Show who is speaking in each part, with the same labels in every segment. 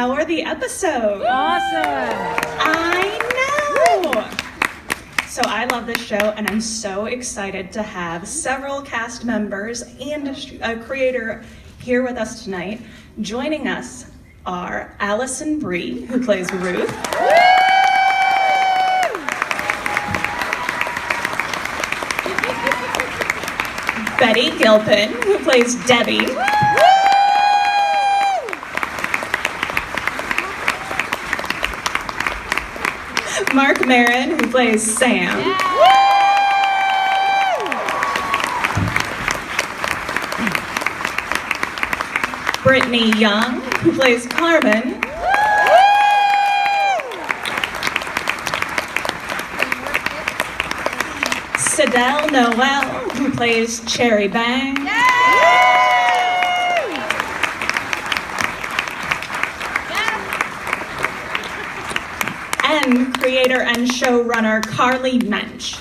Speaker 1: how are the episodes?
Speaker 2: Awesome.
Speaker 1: I know. So I love this show, and I'm so excited to have several cast members and a creator here with us tonight. Joining us are Alison Brie, who plays Ruth. Betty Gilpin, who plays Debbie. Marc Maron, who plays Sam. Britney Young, who plays Carmen. Sydelle Noel, who plays Cherry Bang. And creator and showrunner Harley Mensch.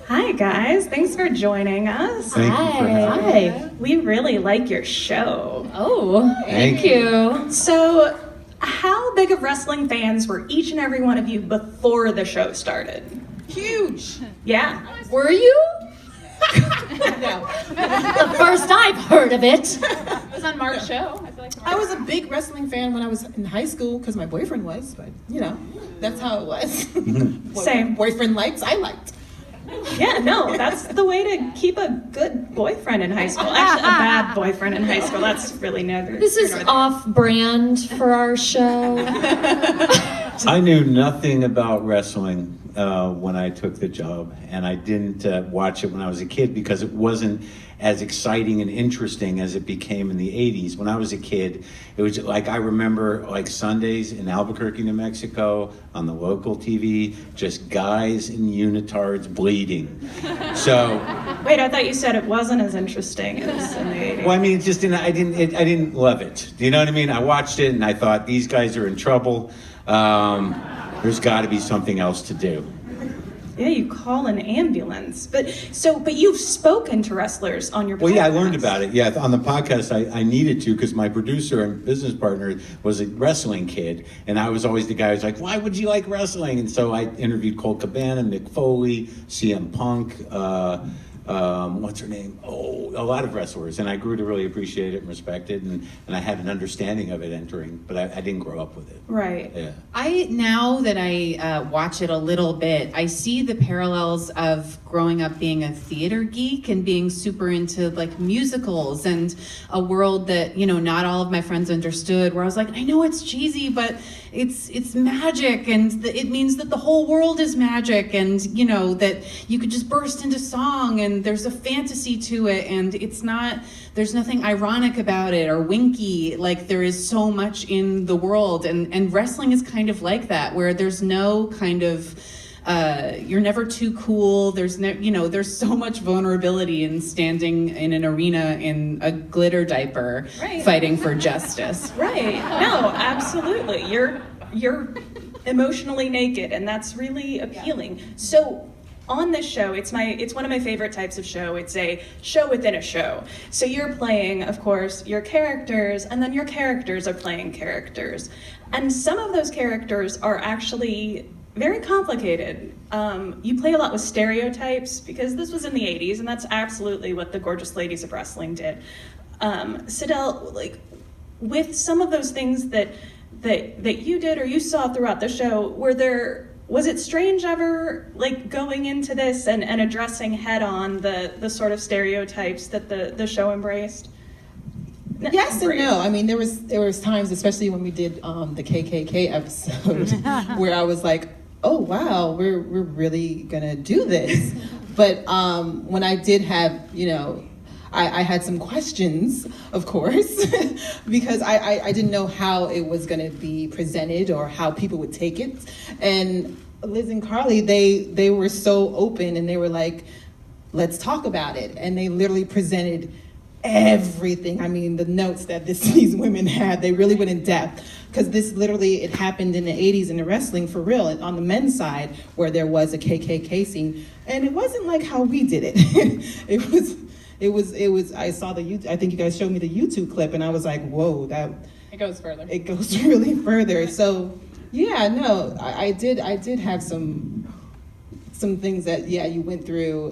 Speaker 1: Hi guys, thanks for joining us.
Speaker 3: Thank you for having
Speaker 1: Hi. We really like your show.
Speaker 2: Oh, thank you.
Speaker 1: So, how big of wrestling fans were each and every one of you before the show started?
Speaker 4: Huge.
Speaker 1: Yeah.
Speaker 2: Were you?
Speaker 4: No.
Speaker 2: The first I've heard of it.
Speaker 5: It was on Marc's show. I feel like
Speaker 4: I was a big wrestling fan when I was in high school because my boyfriend was, but you know, that's how it was.
Speaker 1: Same.
Speaker 4: Boyfriend likes, I liked.
Speaker 1: Yeah, no, that's the way to keep a good boyfriend in high school. Actually, a bad boyfriend in high school. That's really never.
Speaker 2: This is off-brand for our show.
Speaker 3: I knew nothing about wrestling when I took the job, and I didn't watch it when I was a kid because it wasn't as exciting and interesting as it became in the 80s. When I was a kid, it was like, I remember like Sundays in Albuquerque, New Mexico, on the local TV, just guys in unitards bleeding. So.
Speaker 1: Wait, I thought you said it wasn't as interesting as in the 80s.
Speaker 3: Well, I mean, I didn't love it. Do you know what I mean? I watched it and I thought, these guys are in trouble. There's got to be something else to do.
Speaker 1: Yeah, you call an ambulance. But you've spoken to wrestlers on your podcast.
Speaker 3: Well, yeah, I learned about it. Yeah, on the podcast, I needed to because my producer and business partner was a wrestling kid, and I was always the guy who's like, "Why would you like wrestling?" And so I interviewed Colt Cabana, Mick Foley, CM Punk, what's her name? Oh, a lot of wrestlers, and I grew to really appreciate it and respect it, and I had an understanding of it entering, but I didn't grow up with it.
Speaker 1: Right.
Speaker 3: Yeah.
Speaker 5: now that I watch it a little bit, I see the parallels of growing up being a theater geek and being super into like musicals and a world that, you know, not all of my friends understood, where I was like, I know it's cheesy, but it's magic, and it means that the whole world is magic, and you know that you could just burst into song, and there's a fantasy to it, and there's nothing ironic about it or winky. Like, there is so much in the world, and wrestling is kind of like that, where there's no kind of you're never too cool. There's there's so much vulnerability in standing in an arena in a glitter diaper,
Speaker 1: Right.
Speaker 5: fighting for justice.
Speaker 1: Right. No, absolutely. You're emotionally naked, and that's really appealing. So on this show, it's one of my favorite types of show. It's a show within a show. So you're playing, of course, your characters, and then your characters are playing characters. And some of those characters are actually very complicated. You play a lot with stereotypes because this was in the 80s, and that's absolutely what the Gorgeous Ladies of Wrestling did. Sydelle, like, with some of those things that you did or you saw throughout the show, was it strange ever, like, going into this and addressing head on the sort of stereotypes that the show embraced?
Speaker 4: Yes and no. I mean, there was times, especially when we did the KKK episode, where I was like, oh wow, we're really gonna do this. But when I did have, I had some questions, of course, because I didn't know how it was gonna be presented or how people would take it. And Liz and Carly, they were so open, and they were like, let's talk about it. And they literally presented everything. I mean, the notes that these women had, they really went in depth. Because this literally, it happened in the 80s in the wrestling for real, on the men's side, where there was a KKK scene. And it wasn't like how we did it. It was, I saw I think you guys showed me the YouTube clip, and I was like, whoa,
Speaker 1: It goes further.
Speaker 4: It goes really further. So, yeah, no, I did have some things that, yeah, you went through,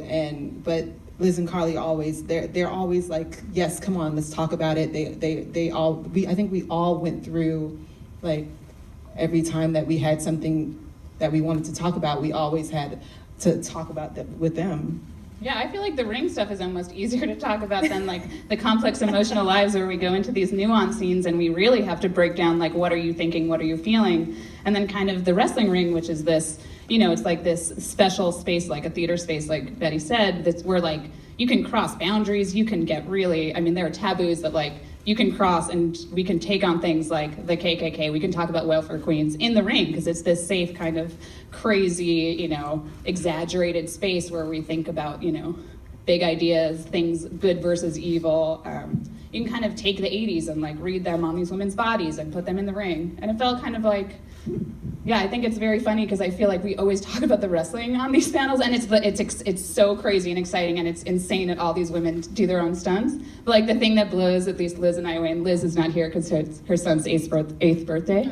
Speaker 4: but Liz and Carly always, they're always like, yes, come on, let's talk about it. I think we all went through, like, every time that we had something that we wanted to talk about, we always had to talk about that with them.
Speaker 6: Yeah, I feel like the ring stuff is almost easier to talk about than like the complex emotional lives where we go into these nuanced scenes and we really have to break down like, what are you thinking, what are you feeling? And then kind of the wrestling ring, which is this, it's like this special space, like a theater space, like Betty said, that's where like you can cross boundaries, you can get really, there are taboos that like you can cross, and we can take on things like the KKK. We can talk about welfare queens in the ring because it's this safe kind of crazy, exaggerated space where we think about, big ideas, things good versus evil. You can kind of take the 80s and like read them on these women's bodies and put them in the ring. And it felt kind of like, yeah, I think it's very funny because I feel like we always talk about the wrestling on these panels, and it's so crazy and exciting, and it's insane that all these women do their own stunts. But like the thing that blows, at least Liz and I, and Liz is not here because her son's eighth birthday.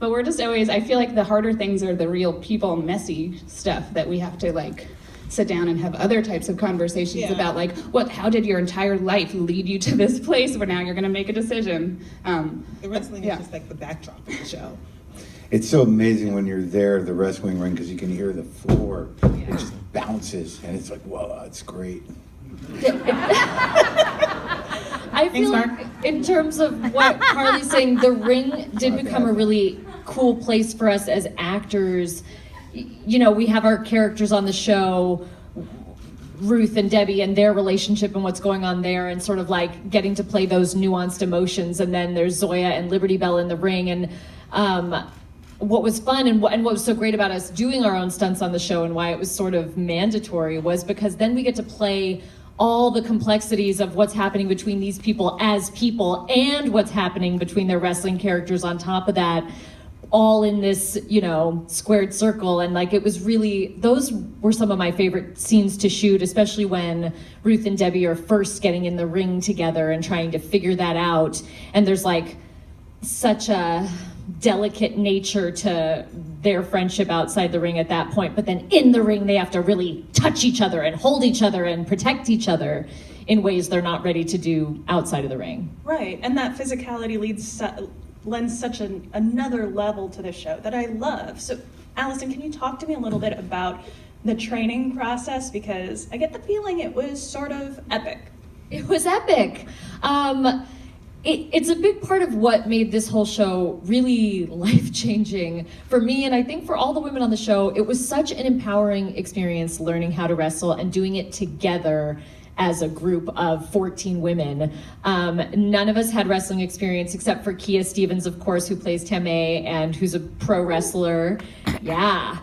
Speaker 6: But we're just always, I feel like the harder things are the real people, messy stuff that we have to like sit down and have other types of conversations about, like, how did your entire life lead you to this place where now you're going to make a decision?
Speaker 4: The wrestling is just like the backdrop of the show.
Speaker 3: It's so amazing when you're there, the wrestling ring, because you can hear the floor. It just bounces, and it's like, whoa, it's great.
Speaker 2: I feel like in terms of what Carly's saying, the ring did become a really cool place for us as actors. We have our characters on the show, Ruth and Debbie, and their relationship and what's going on there, and sort of like getting to play those nuanced emotions. And then there's Zoya and Liberty Bell in the ring. And what was fun and what was so great about us doing our own stunts on the show and why it was sort of mandatory was because then we get to play all the complexities of what's happening between these people as people and what's happening between their wrestling characters on top of that, all in this, squared circle. And like, it was really, those were some of my favorite scenes to shoot, especially when Ruth and Debbie are first getting in the ring together and trying to figure that out. And there's like such a delicate nature to their friendship outside the ring at that point. But then in the ring, they have to really touch each other and hold each other and protect each other in ways they're not ready to do outside of the ring.
Speaker 1: Right, and that physicality lends such another level to the show that I love. So, Alison, can you talk to me a little bit about the training process? Because I get the feeling it was sort of epic.
Speaker 2: It was epic. It's a big part of what made this whole show really life-changing for me, and I think for all the women on the show. It was such an empowering experience learning how to wrestle and doing it together as a group of 14 women. None of us had wrestling experience except for Kia Stevens, of course, who plays Teme and who's a pro wrestler. Yeah.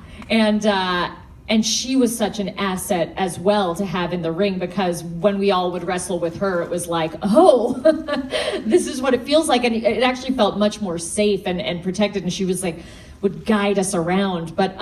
Speaker 2: And she was such an asset as well to have in the ring, because when we all would wrestle with her, it was like, oh, this is what it feels like. And it actually felt much more safe and protected. And she was like, would guide us around. But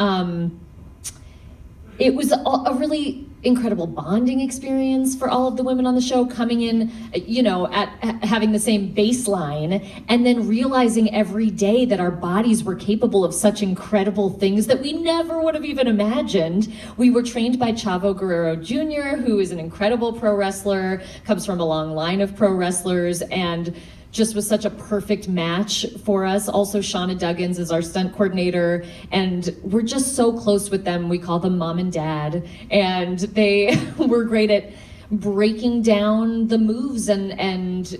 Speaker 2: it was a really incredible bonding experience for all of the women on the show, coming in, at having the same baseline, and then realizing every day that our bodies were capable of such incredible things that we never would have even imagined. We were trained by Chavo Guerrero Jr., who is an incredible pro wrestler, comes from a long line of pro wrestlers, and just was such a perfect match for us. Also, Shauna Duggins is our stunt coordinator, and we're just so close with them. We call them mom and dad, and they were great at breaking down the moves and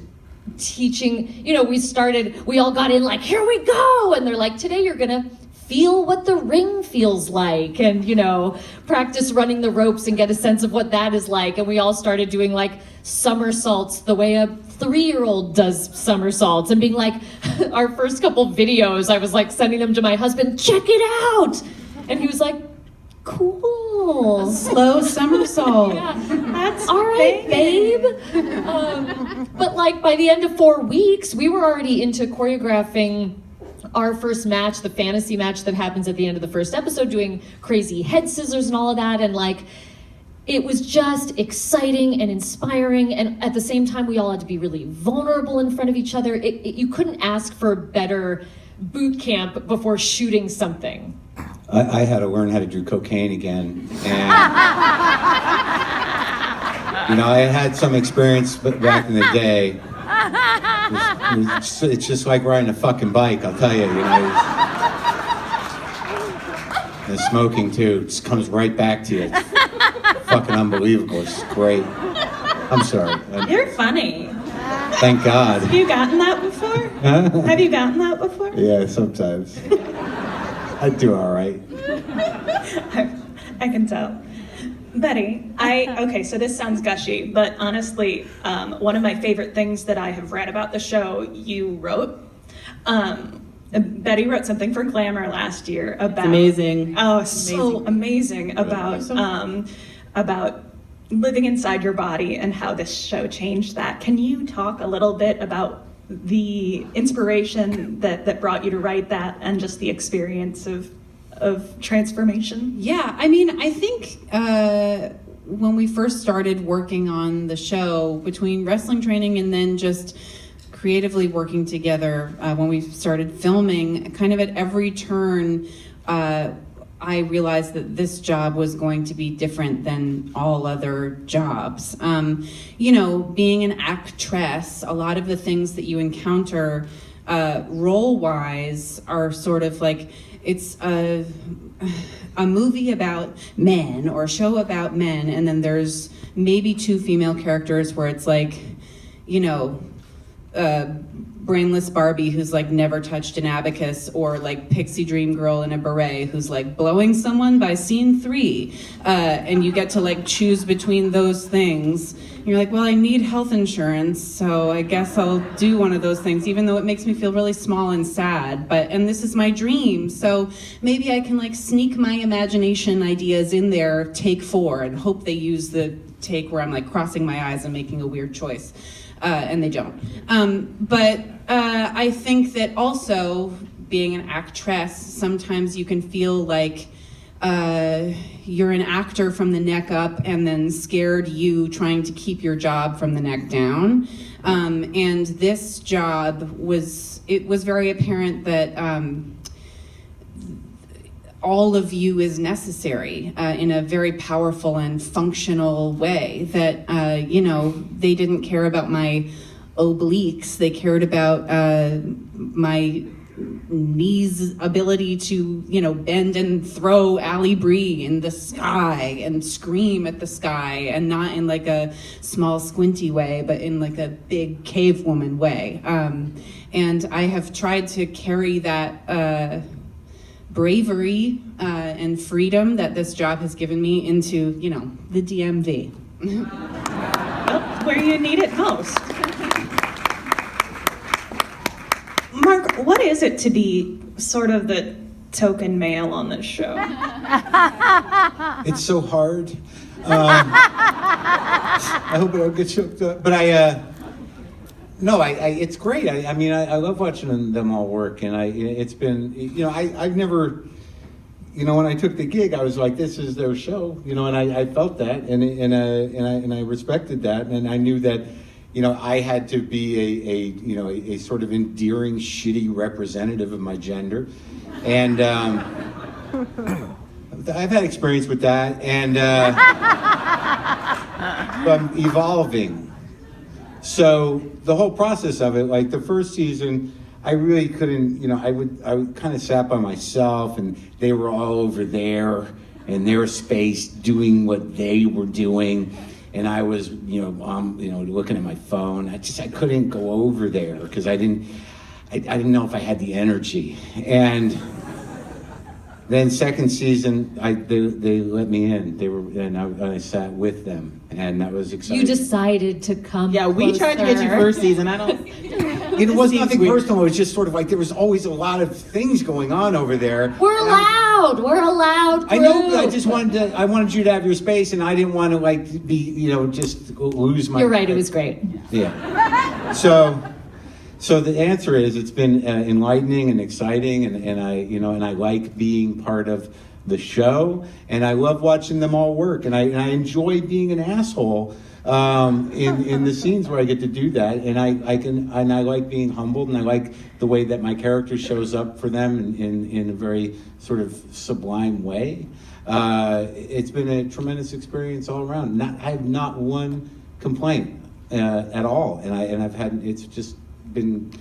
Speaker 2: teaching. We all got in like, here we go, and they're like, today you're gonna feel what the ring feels like, and practice running the ropes and get a sense of what that is like. And we all started doing like somersaults the way a 3-year-old does somersaults, and being like, our first couple videos, I was like sending them to my husband, check it out, and he was like, Cool.
Speaker 5: Slow somersault.
Speaker 2: Yeah.
Speaker 1: That's
Speaker 2: All right,
Speaker 1: banging.
Speaker 2: babe. But like by the end of 4 weeks, we were already into choreographing our first match, the fantasy match that happens at the end of the first episode, doing crazy head scissors and all of that. And like, it was just exciting and inspiring. And at the same time, we all had to be really vulnerable in front of each other. You couldn't ask for a better boot camp before shooting something.
Speaker 3: I had to learn how to do cocaine again, and I had some experience back in the day. It's just like riding a fucking bike, I'll tell you. And smoking too, it just comes right back to you. It's fucking unbelievable. It's great. I'm sorry.
Speaker 1: You're funny.
Speaker 3: Thank God.
Speaker 1: Have you gotten that before?
Speaker 3: Huh?
Speaker 1: Have you gotten that before?
Speaker 3: Yeah, sometimes. I do all right.
Speaker 1: I can tell. Betty, okay, so this sounds gushy, but honestly, one of my favorite things that I have read about the show you wrote. Betty wrote something for Glamour last year about...
Speaker 4: It's amazing.
Speaker 1: Oh, so amazing about living inside your body and how this show changed that. Can you talk a little bit about the inspiration that brought you to write that and just the experience of transformation?
Speaker 5: Yeah, I mean, I think when we first started working on the show, between wrestling training and then just creatively working together, when we started filming, kind of at every turn, I realized that this job was going to be different than all other jobs. Being an actress, a lot of the things that you encounter role-wise are sort of like, it's a movie about men or a show about men, and then there's maybe 2 female characters where it's like, brainless Barbie who's like never touched an abacus, or like pixie dream girl in a beret who's like blowing someone by scene 3, and you get to like choose between those things. You're like, well, I need health insurance, so I guess I'll do one of those things, even though it makes me feel really small and sad, and this is my dream, so maybe I can like sneak my imagination ideas in there, take 4, and hope they use the take where I'm like crossing my eyes and making a weird choice. And they don't. But I think that also, being an actress, sometimes you can feel like you're an actor from the neck up and then scared you trying to keep your job from the neck down. And this job it was very apparent that all of you is necessary in a very powerful and functional way, that, they didn't care about my obliques, they cared about my knees' ability to, bend and throw Ali Brie in the sky and scream at the sky, and not in like a small squinty way, but in like a big cave woman way. And I have tried to carry that bravery and freedom that this job has given me into, the DMV.
Speaker 1: Where you need it most. Marc, what is it to be sort of the token male on this show?
Speaker 3: It's so hard. I hope I don't get choked up. But it's great. I mean, I love watching them all work, and it's been, I've never, when I took the gig, I was like, this is their show, and I felt that, and I respected that, and I knew that, I had to be a sort of endearing, shitty representative of my gender, and I've had experience with that, and I'm evolving. So the whole process of it, like the first season, I really couldn't, I would kind of sat by myself, and they were all over there in their space doing what they were doing, and I was, looking at my phone. I couldn't go over there because I didn't know if I had the energy. And then second season, they let me in. I sat with them, and that was exciting.
Speaker 2: You decided to come.
Speaker 4: Yeah, we tried to get you first season. I don't.
Speaker 3: It was nothing personal. It was just sort of like there was always a lot of things going on over there.
Speaker 2: We're allowed loud
Speaker 3: I
Speaker 2: group.
Speaker 3: know, but I wanted you to have your space, and I didn't want to like be, just lose my.
Speaker 2: You're right. It was great.
Speaker 3: Yeah. So the answer is, it's been enlightening and exciting, and I like being part of the show, and I love watching them all work, and I enjoy being an asshole in the scenes where I get to do that, and I like being humbled, and I like the way that my character shows up for them in a very sort of sublime way. It's been a tremendous experience all around. I have not one complaint at all, and I've had, it's just been,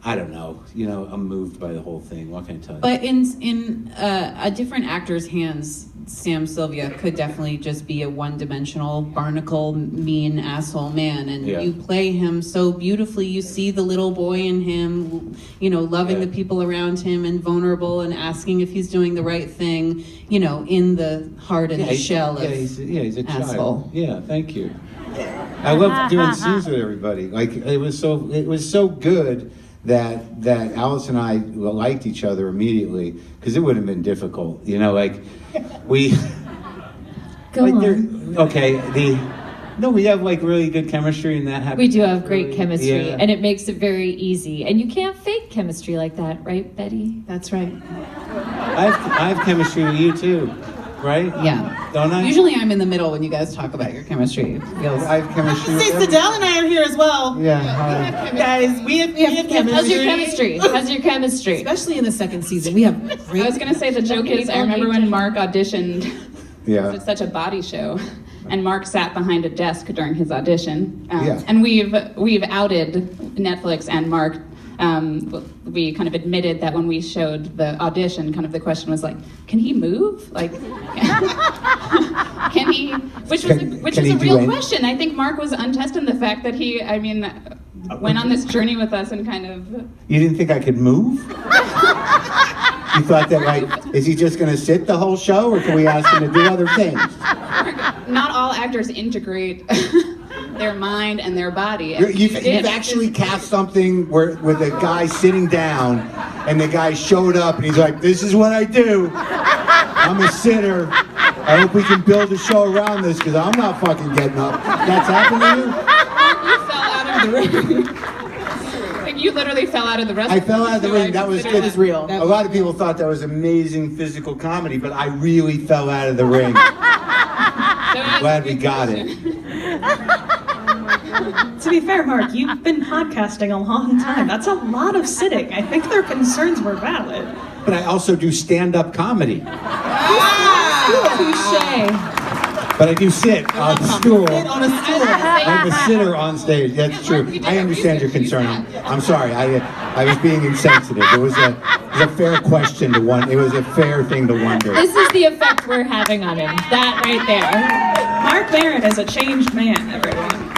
Speaker 3: I don't know, I'm moved by the whole thing. What can I tell you?
Speaker 5: But in a different actor's hands, Sam Sylvia could definitely just be a one-dimensional, barnacle, mean asshole man, and you play him so beautifully. You see the little boy in him, loving the people around him and vulnerable and asking if he's doing the right thing, in the heart and the shell of
Speaker 3: he's a
Speaker 5: asshole.
Speaker 3: child. Yeah, thank you. I love doing scenes with everybody. Like it was so good that Alice and I liked each other immediately, because it would have been difficult, we
Speaker 2: Go
Speaker 3: like
Speaker 2: on.
Speaker 3: we have like really good chemistry, and that happens.
Speaker 2: We do have great chemistry,
Speaker 3: yeah.
Speaker 2: and it makes it very easy. And you can't fake chemistry like that, right, Betty?
Speaker 5: That's right.
Speaker 3: I have chemistry with you too, right?
Speaker 5: Yeah.
Speaker 3: Don't I?
Speaker 5: Usually I'm in the middle when you guys talk about your chemistry. It feels...
Speaker 3: I have chemistry with
Speaker 4: See,
Speaker 3: everybody.
Speaker 4: Sydelle and I are here as well.
Speaker 3: Yeah.
Speaker 4: Guys, we have chemistry.
Speaker 2: How's your chemistry? How's your chemistry?
Speaker 4: Especially in the second season, we have
Speaker 6: I was gonna say the joke is, I remember when Marc auditioned.
Speaker 3: Yeah.
Speaker 6: It's such a body show, and Marc sat behind a desk during his audition.
Speaker 3: Yeah.
Speaker 6: And we've outed Netflix and Marc. We kind of admitted that when we showed the audition, kind of the question was like, can he move? Like, can he? Which was a real question. I think Marc was untested in the fact that he, went on this journey with us and kind of.
Speaker 3: You didn't think I could move? You thought that, like, is he just going to sit the whole show, or can we ask him to do other things?
Speaker 6: Not all actors integrate their mind and their body.
Speaker 3: You've actually cast something with a guy sitting down, and the guy showed up, and he's like, this is what I do. I'm a sitter. I hope we can build a show around this, because I'm not fucking getting up. That's happened to you?
Speaker 6: You fell out of the ring. Like, you literally fell out of the wrestling.
Speaker 3: I fell out of the ring. That was good.
Speaker 4: That was real.
Speaker 3: A lot of people thought that was amazing physical comedy, but I really fell out of the ring. Glad we got it.
Speaker 1: To be fair, Marc, you've been podcasting a long time. That's a lot of sitting. I think their concerns were valid.
Speaker 3: But I also do stand-up comedy.
Speaker 2: Touche.
Speaker 3: But I do sit on a stool.
Speaker 4: Sit on a stool.
Speaker 3: I'm a sitter on stage. That's true. I understand your concern. I'm sorry. I was being insensitive. It was a fair question to wonder. It was a fair thing to wonder.
Speaker 2: This is the effect we're having on him. That right there.
Speaker 1: Marc Maron is a changed man, everyone.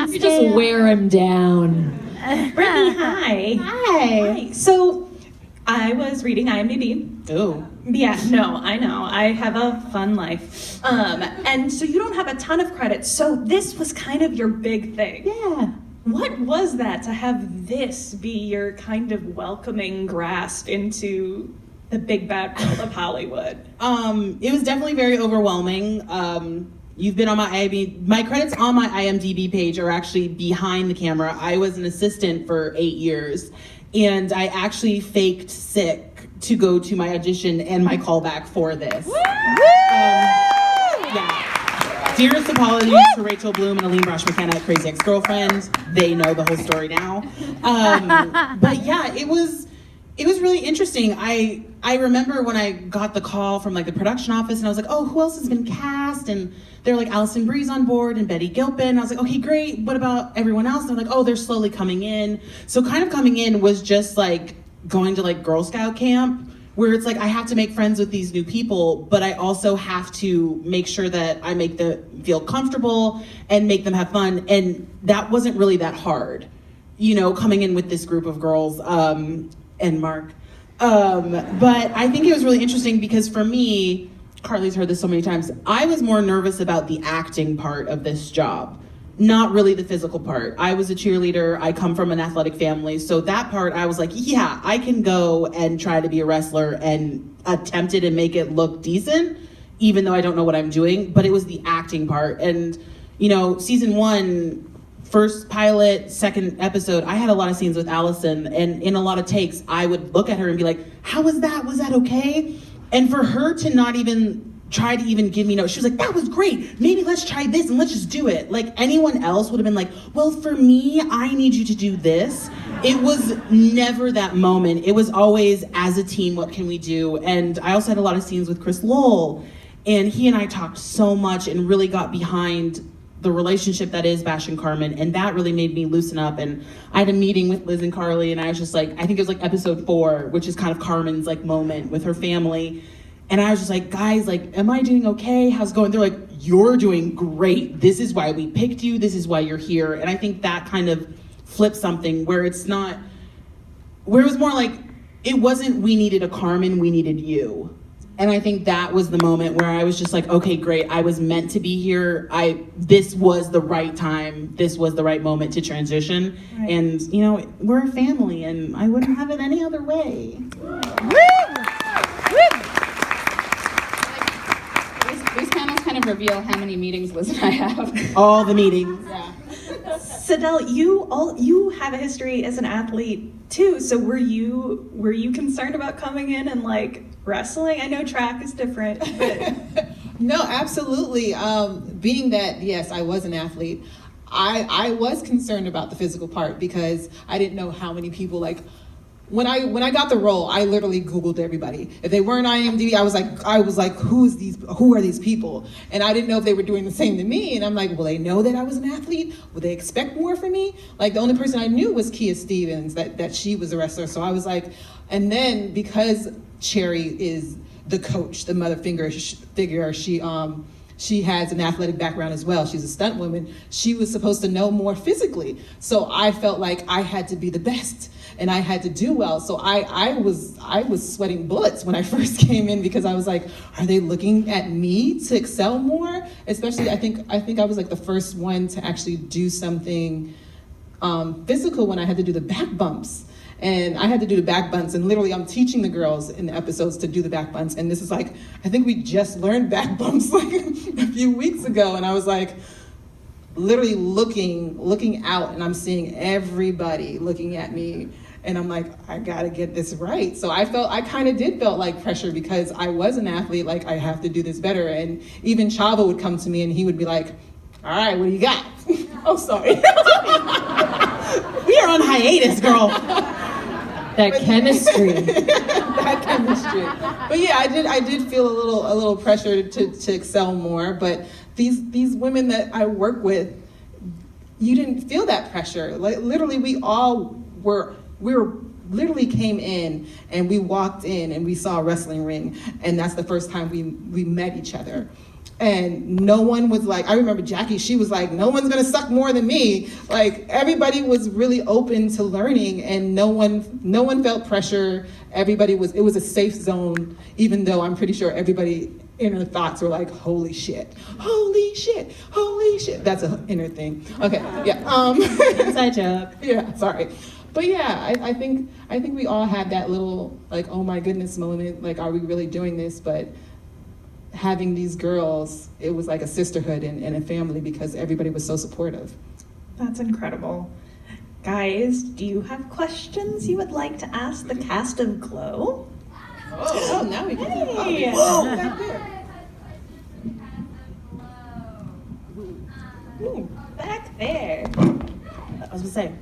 Speaker 2: You just wear him down.
Speaker 1: Brittany, hi. Hi. So, I was reading IMDb.
Speaker 4: Ooh.
Speaker 1: Yeah, no, I know. I have a fun life. And so you don't have a ton of credits. So this was kind of your big thing.
Speaker 4: Yeah.
Speaker 1: What was that to have this be your kind of welcoming grasp into the big bad world of Hollywood?
Speaker 4: It was definitely very overwhelming. You've been on my credits on my IMDb page are actually behind the camera. I was an assistant for 8 years, and I actually faked sick to go to my audition and my callback for this. Yeah. Dearest apologies to Rachel Bloom and Aline Brosh McKenna at Crazy Ex-Girlfriend. They know the whole story now. But yeah, it was really interesting. I remember when I got the call from like the production office, and I was like, oh, who else has been cast? And they're like, Alison Brie's on board and Betty Gilpin. I was like, okay, great. What about everyone else? And they're like, oh, they're slowly coming in. So kind of coming in was just like going to like Girl Scout camp, where it's like I have to make friends with these new people, but I also have to make sure that I make them feel comfortable and make them have fun. And that wasn't really that hard, coming in with this group of girls and Marc. But I think it was really interesting because for me, Carly's heard this so many times, I was more nervous about the acting part of this job.
Speaker 7: not really the physical part. I was a cheerleader. I come from an athletic family. So that part, I was like, yeah, I can go and try to be a wrestler and attempt it and make it look decent, even though I don't know what I'm doing. But it was the acting part. And, you know, season 1, first pilot, second episode, I had a lot of scenes with Alison. And in a lot of takes, I would look at her and be like, how was that? Was that okay? And for her to not even try to even give me notes. She was like, that was great. Maybe let's try this and let's just do it. Like anyone else would have been like, well, for me, I need you to do this. It was never that moment. It was always, as a team, what can we do? And I also had a lot of scenes with Chris Lowell, and he and I talked so much and really got behind the relationship that is Bash and Carmen, and that really made me loosen up. And I had a meeting with Liz and Carly, and I was just like, I think it was like episode 4, which is kind of Carmen's like moment with her family. And I was just like, guys, like, am I doing okay? How's it going? They're like, you're doing great. This is why we picked you. This is why you're here. And I think that kind of flipped something where it's not, where it was more like, it wasn't we needed a Carmen, we needed you. And I think that was the moment where I was just like, okay, great. I was meant to be here. This was the right time. This was the right moment to transition. Right. And, you know, we're a family and I wouldn't have it any other way. Woo! Woo!
Speaker 6: These panels kind of reveal how many meetings Liz and I have.
Speaker 7: All the meetings.
Speaker 6: Yeah.
Speaker 1: Sydelle, you have a history as an athlete too. So were you concerned about coming in and like wrestling? I know track is different, but
Speaker 4: no, absolutely. Being that, yes, I was an athlete, I was concerned about the physical part because I didn't know how many people like. When I got the role, I literally Googled everybody. If they weren't IMDb, I was like, who are these people? And I didn't know if they were doing the same to me. And I'm like, will they know that I was an athlete? Will they expect more from me? Like the only person I knew was Kia Stevens, that she was a wrestler. So I was like, and then because Cherry is the coach, the mother figure, she has an athletic background as well. She's a stunt woman. She was supposed to know more physically. So I felt like I had to be the best and I had to do well. So I was sweating bullets when I first came in because I was like, are they looking at me to excel more? Especially, I think I was like the first one to actually do something physical when I had to do the back bumps. And I had to do the back bumps, and literally I'm teaching the girls in the episodes to do the back bumps. And this is like, I think we just learned back bumps like a few weeks ago. And I was like, literally looking out, and I'm seeing everybody looking at me. And I'm like, I gotta get this right. So I kind of did felt like pressure because I was an athlete, like I have to do this better. And even Chava would come to me and he would be like, all right, what do you got? Oh, sorry. We are on hiatus, girl.
Speaker 2: That chemistry.
Speaker 4: That chemistry. But yeah, I did feel a little pressure to excel more. But these women that I work with, you didn't feel that pressure. Like literally, we literally came in and we walked in and we saw a wrestling ring, and that's the first time we met each other. And no one was like, I remember Jackie, she was like, no one's gonna suck more than me. Like everybody was really open to learning, and no one felt pressure. It was a safe zone, even though I'm pretty sure everybody inner thoughts were like, holy shit, holy shit, holy shit. That's an inner thing. Okay, yeah.
Speaker 1: Inside joke.
Speaker 4: Yeah, sorry. But yeah, I think we all had that little like, oh my goodness moment, like, are we really doing this? But having these girls, it was like a sisterhood and a family because everybody was so supportive.
Speaker 1: That's incredible. Guys, do you have questions you would like to ask the cast of GLOW?
Speaker 4: Oh, now we can.
Speaker 1: Hey.
Speaker 4: Oh, back there.
Speaker 1: Ooh, back there.
Speaker 7: I was gonna say,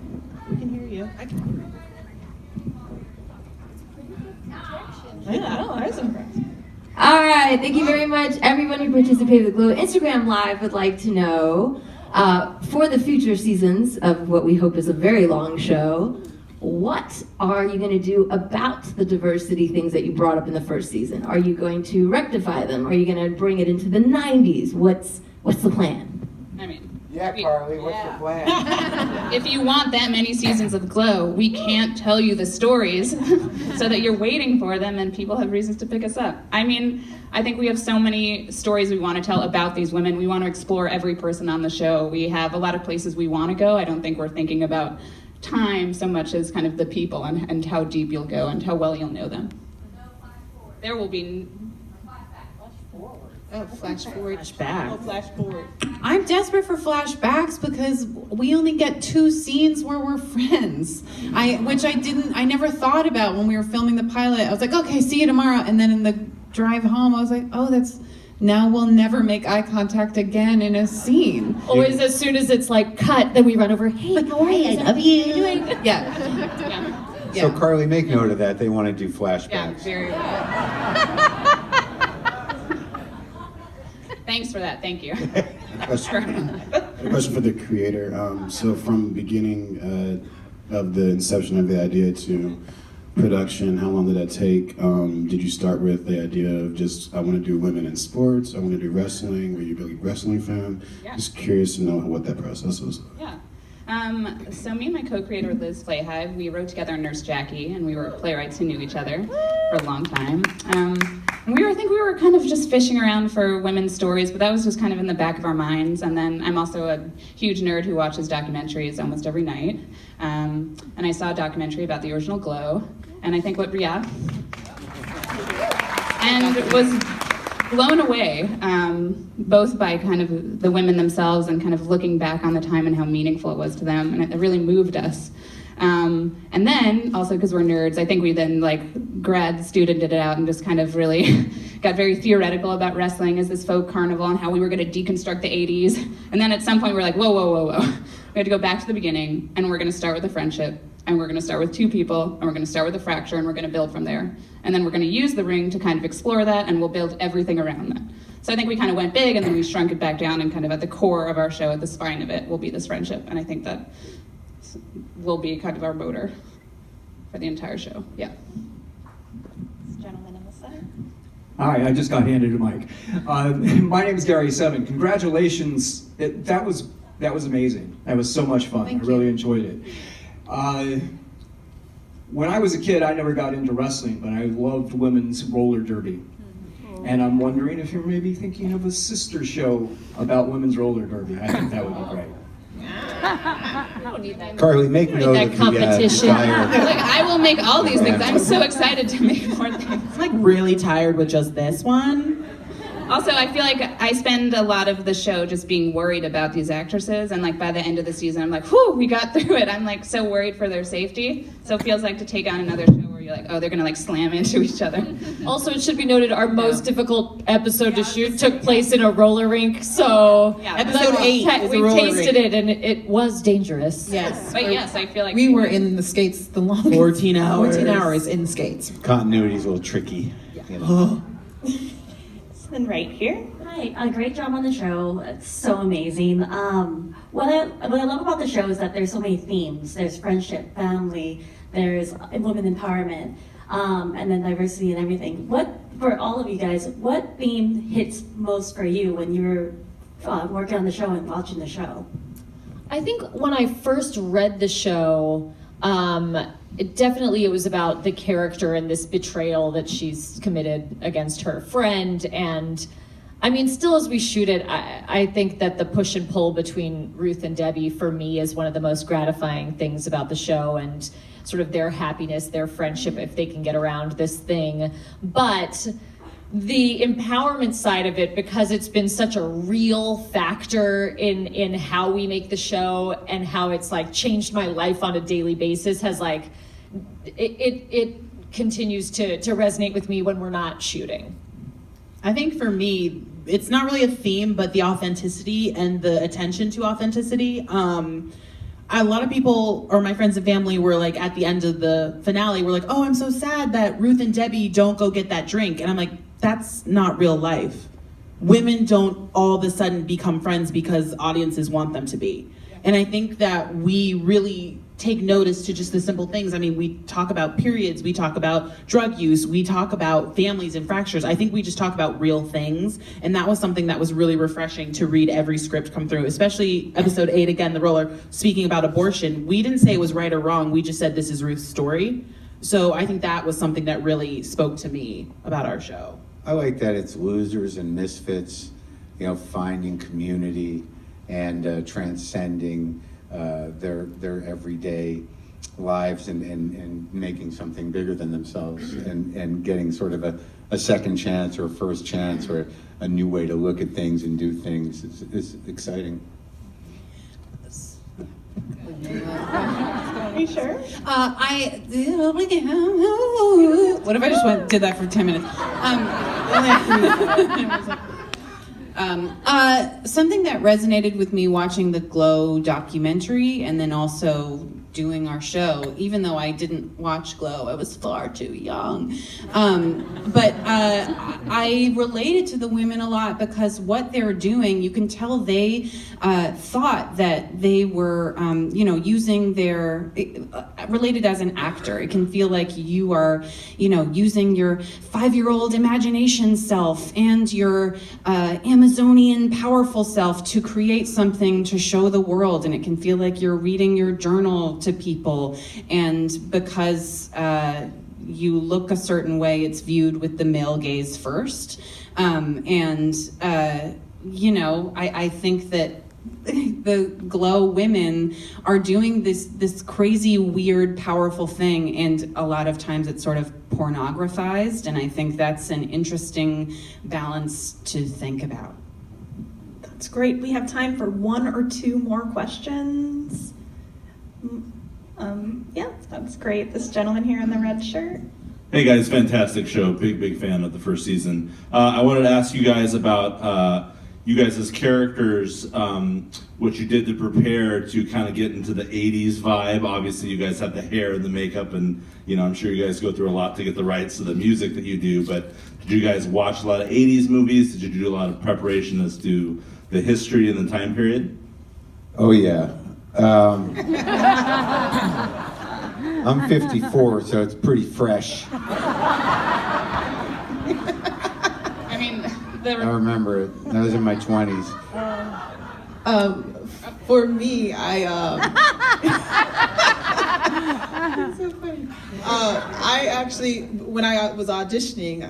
Speaker 7: we can hear you. I can hear you.
Speaker 1: Yeah, I was impressed.
Speaker 8: All right, thank you very much. Everyone who participated with GLOW Instagram Live would like to know, for the future seasons of what we hope is a very long show, what are you going to do about the diversity things that you brought up in the first season? Are you going to rectify them? Are you going to bring it into the 90s? What's the plan?
Speaker 6: I mean,
Speaker 9: Yeah, Carly, what's the plan?
Speaker 6: If you want that many seasons of Glow, we can't tell you the stories so that you're waiting for them and people have reasons to pick us up. I mean, I think we have so many stories we want to tell about these women. We want to explore every person on the show. We have a lot of places we want to go. I don't think we're thinking about time so much as kind of the people and how deep you'll go and how well you'll know them. There will be...
Speaker 5: Oh, flash forward.
Speaker 7: Flashback.
Speaker 4: Oh, flash forward.
Speaker 5: I'm desperate for flashbacks because we only get 2 scenes where we're friends. I never thought about when we were filming the pilot. I was like, okay, see you tomorrow. And then in the drive home, I was like, oh, now we'll never make eye contact again in a scene.
Speaker 2: Always as soon as it's like cut, then we run over, hey, how are you?
Speaker 5: I love you.
Speaker 2: Doing?
Speaker 5: Yeah.
Speaker 3: So Carly, make note of that. They want to do flashbacks.
Speaker 6: Yeah, very well. Thanks for that, thank you.
Speaker 10: A question for the creator. So from beginning of the inception of the idea to production, how long did that take? Did you start with the idea of just, I want to do women in sports, I want to do wrestling? Were you a big wrestling fan?
Speaker 6: Yeah.
Speaker 10: Just curious to know what that process was.
Speaker 6: Yeah. So me and my co-creator Liz Flayhive, we wrote together Nurse Jackie, and we were playwrights who knew each other for a long time. And I think we were kind of just fishing around for women's stories, but that was just kind of in the back of our minds. And then I'm also a huge nerd who watches documentaries almost every night. And I saw a documentary about the original Glow, and I think and was blown away, both by kind of the women themselves and kind of looking back on the time and how meaningful it was to them, and it really moved us. And then, also because we're nerds, I think we then grad studented it out and just kind of really got very theoretical about wrestling as this folk carnival and how we were going to deconstruct the 80s. And then at some point we were like, whoa. We had to go back to the beginning, and we're going to start with a friendship, and we're going to start with 2 people, and we're going to start with a fracture, and we're going to build from there. And then we're going to use the ring to kind of explore that, and we'll build everything around that. So I think we kind of went big, and then we shrunk it back down, and kind of at the core of our show, at the spine of it, will be this friendship. And I think that will be kind of our motor for the entire show. Yeah.
Speaker 1: This gentleman in the center.
Speaker 11: Hi, I just got handed a mic. My name is Gary Seven. Congratulations. That was amazing. That was so much fun. I really enjoyed it. When I was a kid, I never got into wrestling, but I loved women's roller derby. And I'm wondering if you're maybe thinking of a sister show about women's roller derby. I think that would be great.
Speaker 6: I don't need that.
Speaker 3: Carly, make note
Speaker 2: that
Speaker 3: of the
Speaker 2: competition.
Speaker 3: desire.
Speaker 6: I will make all these things. I'm so excited to make more things.
Speaker 7: I'm really tired with just this one.
Speaker 6: Also, I feel like I spend a lot of the show just being worried about these actresses, and by the end of the season, I'm like, whew, we got through it. I'm so worried for their safety. So it feels like to take on another show where you're like, oh, they're gonna slam into each other.
Speaker 2: Also, it should be noted, our most difficult episode to shoot took place in a roller rink, so
Speaker 7: Episode 8 is
Speaker 2: we
Speaker 7: a roller
Speaker 2: tasted
Speaker 7: rink.
Speaker 2: it, and it was dangerous.
Speaker 4: Yes.
Speaker 6: But yes, I feel like
Speaker 4: We were in the skates the longest.
Speaker 7: 14 hours.
Speaker 4: 14 hours in skates.
Speaker 3: Continuity's a little tricky. You know.
Speaker 1: And right here.
Speaker 12: Hi, great job on the show. It's so amazing. What I love about the show is that there's so many themes. There's friendship, family, there's women empowerment, and then diversity and everything. For all of you guys, what theme hits most for you when you're working on the show and watching the show?
Speaker 2: I think when I first read the show, it was about the character and this betrayal that she's committed against her friend. And I mean, still as we shoot it, I think that the push and pull between Ruth and Debbie for me is one of the most gratifying things about the show, and sort of their happiness, their friendship, if they can get around this thing. But the empowerment side of it, because it's been such a real factor in how we make the show and how it's changed my life on a daily basis, has it continues to resonate with me when we're not shooting.
Speaker 7: I think for me, it's not really a theme, but the authenticity and the attention to authenticity. A lot of people, or my friends and family, were at the end of the finale, were like, oh, I'm so sad that Ruth and Debbie don't go get that drink. And I'm like, that's not real life. Women don't all of a sudden become friends because audiences want them to be. And I think that we really take notice to just the simple things. I mean, we talk about periods, we talk about drug use, we talk about families and fractures. I think we just talk about real things, and that was something that was really refreshing to read every script come through, especially episode 8, again, the roller, speaking about abortion. We didn't say it was right or wrong, we just said this is Ruth's story. So I think that was something that really spoke to me about our show.
Speaker 3: I like that it's losers and misfits, you know, finding community and transcending their everyday lives and making something bigger than themselves and getting sort of a second chance or a first chance or a new way to look at things and do things. It's exciting.
Speaker 1: Are you sure?
Speaker 5: What if I just did that for 10 minutes? Something that resonated with me watching the Glow documentary and then also doing our show, even though I didn't watch Glow, I was far too young. But I related to the women a lot because what they're doing, you can tell they thought that they were, using their, related as an actor. It can feel like you are, using your 5-year-old imagination self and your Amazonian powerful self to create something to show the world. And it can feel like you're reading your journal to people, and because you look a certain way, it's viewed with the male gaze first. I think that the Glow women are doing this crazy, weird, powerful thing, and a lot of times it's sort of pornographized, and I think that's an interesting balance to think about.
Speaker 1: That's great. We have time for 1 or 2 more questions. Yeah, that's great. This gentleman here in the red shirt.
Speaker 13: Hey guys, fantastic show. Big fan of the first season. I wanted to ask you guys about you guys as characters, what you did to prepare to kind of get into the 80s vibe. Obviously you guys have the hair and the makeup, and I'm sure you guys go through a lot to get the rights to the music that you do, but did you guys watch a lot of 80s movies? Did you do a lot of preparation as to the history and the time period?
Speaker 3: Oh yeah. I'm 54, so it's pretty fresh.
Speaker 6: I mean,
Speaker 3: I remember it. I was in my 20s.
Speaker 4: For me, it's so funny. I actually, when I was auditioning,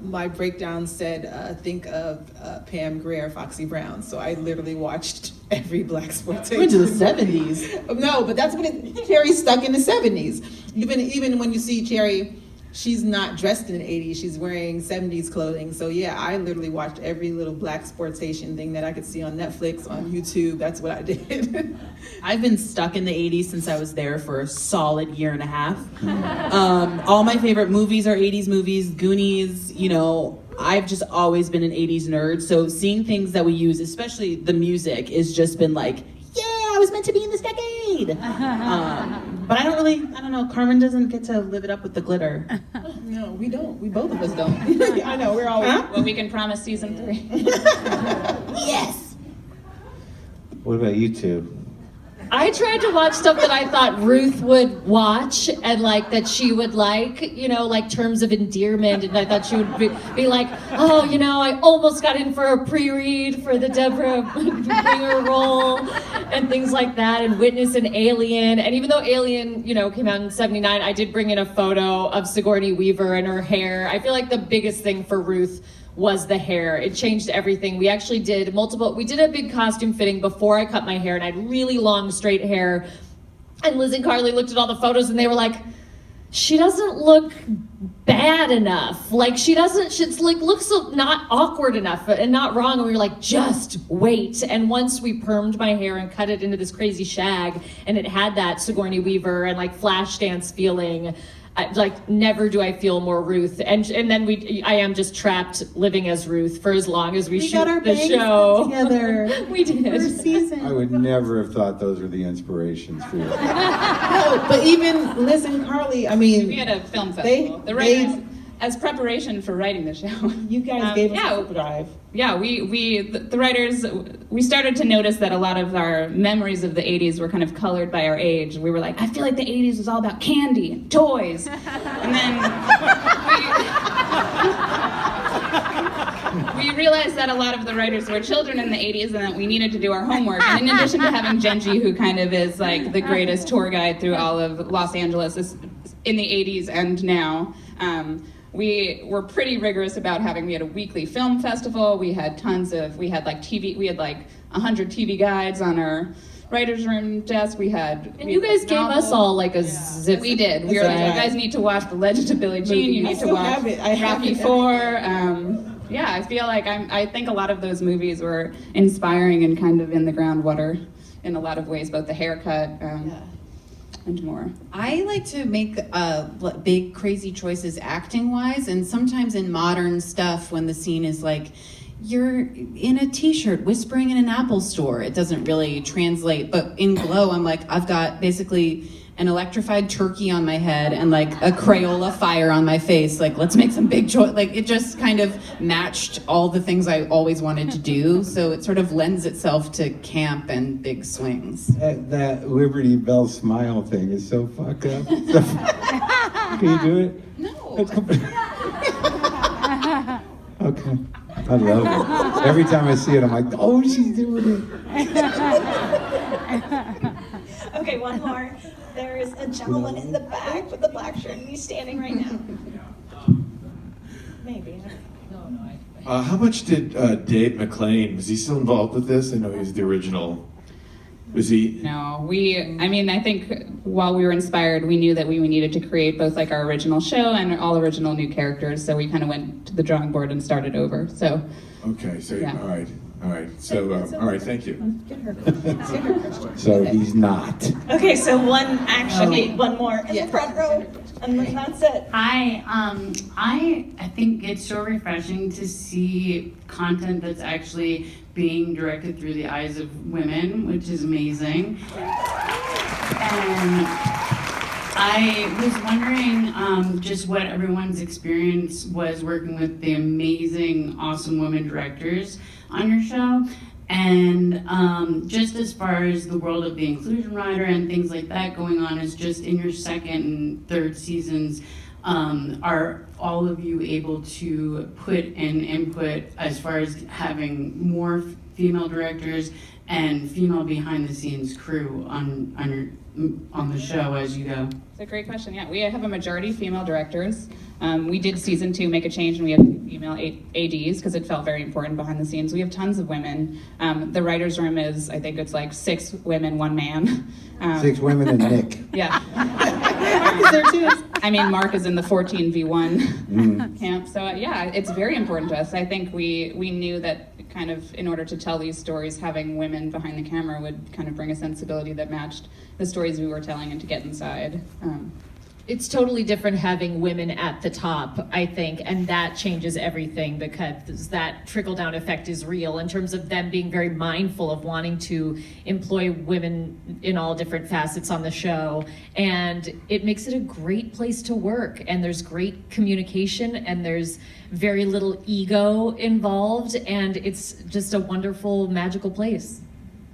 Speaker 4: my breakdown said, think of Pam Grier, Foxy Brown. So I literally watched every black exploitation.
Speaker 7: Went to the 70s.
Speaker 4: No, but that's when Cherry's stuck in the 70s. Even when you see Cherry, she's not dressed in the 80s, she's wearing 70s clothing. So yeah, I literally watched every little black sportstation thing that I could see on Netflix, on YouTube. That's what I did.
Speaker 7: I've been stuck in the 80s since I was there for a solid 1.5 years. All my favorite movies are 80s movies, Goonies, I've just always been an 80s nerd. So seeing things that we use, especially the music, has just been like, yeah, I was meant to be in this decade. But I don't know, Carmen doesn't get to live it up with the glitter.
Speaker 4: No, we don't. We both of us don't. I know, we're always...
Speaker 6: Well, we can promise season 3.
Speaker 4: Yes!
Speaker 3: What about you two?
Speaker 2: I tried to watch stuff that I thought Ruth would watch and that she would like Terms of Endearment, and I thought she would be like, oh, I almost got in for a pre-read for the Deborah Winger role and things like that, and Witness and Alien. And even though Alien, came out in '79, I did bring in a photo of Sigourney Weaver and her hair. I feel like the biggest thing for Ruth was the hair. It changed everything. We actually did we did a big costume fitting before I cut my hair, and I had really long straight hair. And Liz and Carly looked at all the photos and they were like, she doesn't look bad enough. She looks not awkward enough and not wrong. And we were like, just wait. And once we permed my hair and cut it into this crazy shag, and it had that Sigourney Weaver and flash dance feeling, never do I feel more Ruth, and then I am just trapped living as Ruth for as long as we shoot
Speaker 7: got our
Speaker 2: the
Speaker 7: bangs
Speaker 2: show
Speaker 7: together.
Speaker 2: We did.
Speaker 7: First season.
Speaker 3: I would never have thought those were the inspirations for you.
Speaker 4: No, but even Liz and Carly, I mean,
Speaker 6: We had a film festival. as preparation for writing the show.
Speaker 7: You guys gave us a drive.
Speaker 6: Yeah, the writers, we started to notice that a lot of our memories of the 80s were kind of colored by our age. We were like, I feel like the 80s was all about candy and toys. And then we realized that a lot of the writers were children in the 80s and that we needed to do our homework. And in addition to having Genji, who kind of is like the greatest tour guide through all of Los Angeles in the 80s and now, we were pretty rigorous about we had a weekly film festival. We had like 100 TV guides on our writer's room desk.
Speaker 2: And you guys gave us all like a zip.
Speaker 6: We did. We were like, you guys need to watch The Legend of Billie Jean. You need to watch Rocky IV. Yeah, I feel like I think a lot of those movies were inspiring and kind of in the groundwater in a lot of ways, both the haircut and more.
Speaker 5: I like to make big, crazy choices acting-wise, and sometimes in modern stuff when the scene is like, you're in a t-shirt whispering in an Apple store, it doesn't really translate. But in Glow, I'm like, I've got basically an electrified turkey on my head and like a Crayola fire on my face. Like, let's make some big choice. Like, it just kind of matched all the things I always wanted to do. So it sort of lends itself to camp and big swings.
Speaker 3: That Liberty Bell smile thing is so fucked up. Can you do it?
Speaker 5: No.
Speaker 3: Okay. I love it. Every time I see it, I'm like, oh, she's doing it.
Speaker 1: Okay, one more. There is a gentleman in the back with the black shirt, and he's standing right now. Maybe.
Speaker 14: How much did Dave McClain, was he still involved with this? I know he was the original. Was he?
Speaker 6: No, I think while we were inspired, we knew that we needed to create both like our original show and all original new characters, so we kind of went to the drawing board and started over, so.
Speaker 14: Okay, so,
Speaker 6: yeah.
Speaker 14: All right, so, all right, thank you.
Speaker 3: So he's not.
Speaker 1: Okay, so one more in the front row, and then that's it.
Speaker 15: Hi, I think it's so refreshing to see content that's actually being directed through the eyes of women, which is amazing. And I was wondering just what everyone's experience was working with the amazing, awesome women directors on your show. And just as far as the world of the inclusion rider and things like that going on, is just in your second and third seasons, are all of you able to put in input as far as having more female directors and female behind the scenes crew on the show as you go?
Speaker 6: It's a great question. Yeah, we have a majority female directors. We did season 2 make a change, and we had female ADs because it felt very important behind the scenes. We have tons of women. The writers' room is, I think it's like 6 women, 1 man.
Speaker 3: 6 women and Nick.
Speaker 6: Yeah.
Speaker 7: Marc is there too.
Speaker 6: I mean, Marc is in the 14v1 camp. So yeah, it's very important to us. I think we knew that kind of in order to tell these stories, having women behind the camera would kind of bring a sensibility that matched the stories we were telling and to get inside.
Speaker 2: It's totally different having women at the top, I think, and that changes everything because that trickle-down effect is real in terms of them being very mindful of wanting to employ women in all different facets on the show. And it makes it a great place to work, and there's great communication, and there's very little ego involved, and it's just a wonderful, magical place.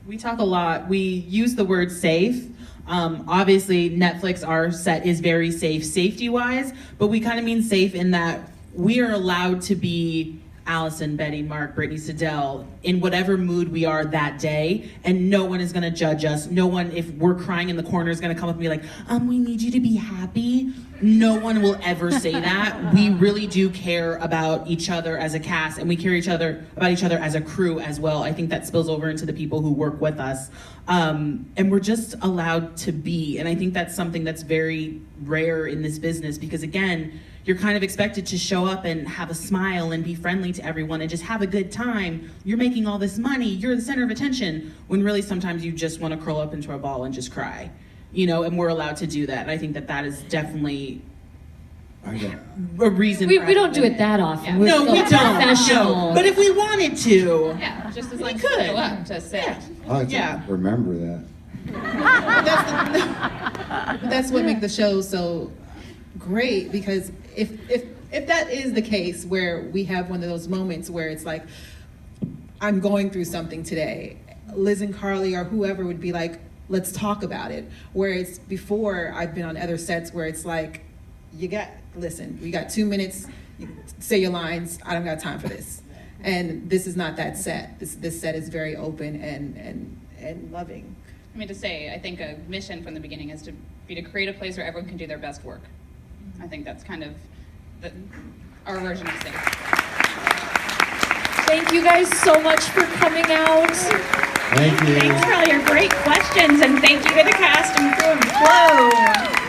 Speaker 7: We talk a lot. We use the word safe. Obviously, Netflix, our set is very safe safety-wise, but we kind of mean safe in that we are allowed to be Alison, Betty, Marc, Britney, Sydelle in whatever mood we are that day, and no one is going to judge us. No one, if we're crying in the corner, is going to come up and be like, we need you to be happy. No one will ever say that. We really do care about each other as a cast, and we care about each other as a crew as well. I think that spills over into the people who work with us. And we're just allowed to be. And I think that's something that's very rare in this business because, again, you're kind of expected to show up and have a smile and be friendly to everyone and just have a good time. You're making all this money. You're the center of attention. When really sometimes you just want to curl up into a ball and just cry. You know, and we're allowed to do that. And I think that that is definitely a reason.
Speaker 2: We don't do it that often.
Speaker 7: Yeah. No, we don't.
Speaker 2: Professional.
Speaker 7: No. But if we wanted to,
Speaker 6: yeah, just as like
Speaker 7: could.
Speaker 6: show up to sit.
Speaker 7: Yeah.
Speaker 3: Remember that.
Speaker 4: That's what makes the show so great because if if that is the case where we have one of those moments where it's like, I'm going through something today, Liz and Carly or whoever would be like, let's talk about it. Whereas before, I've been on other sets where it's like, listen, we got 2 minutes, you say your lines, I don't got time for this. And this is not that set. This set is very open and loving.
Speaker 6: I mean, to say, I think a mission from the beginning is to create a place where everyone can do their best work. I think that's kind of our version of safe.
Speaker 2: Thank you guys so much for coming out.
Speaker 3: Thank you.
Speaker 1: Thanks for all your great questions, and thank you to the cast and crew of Glow.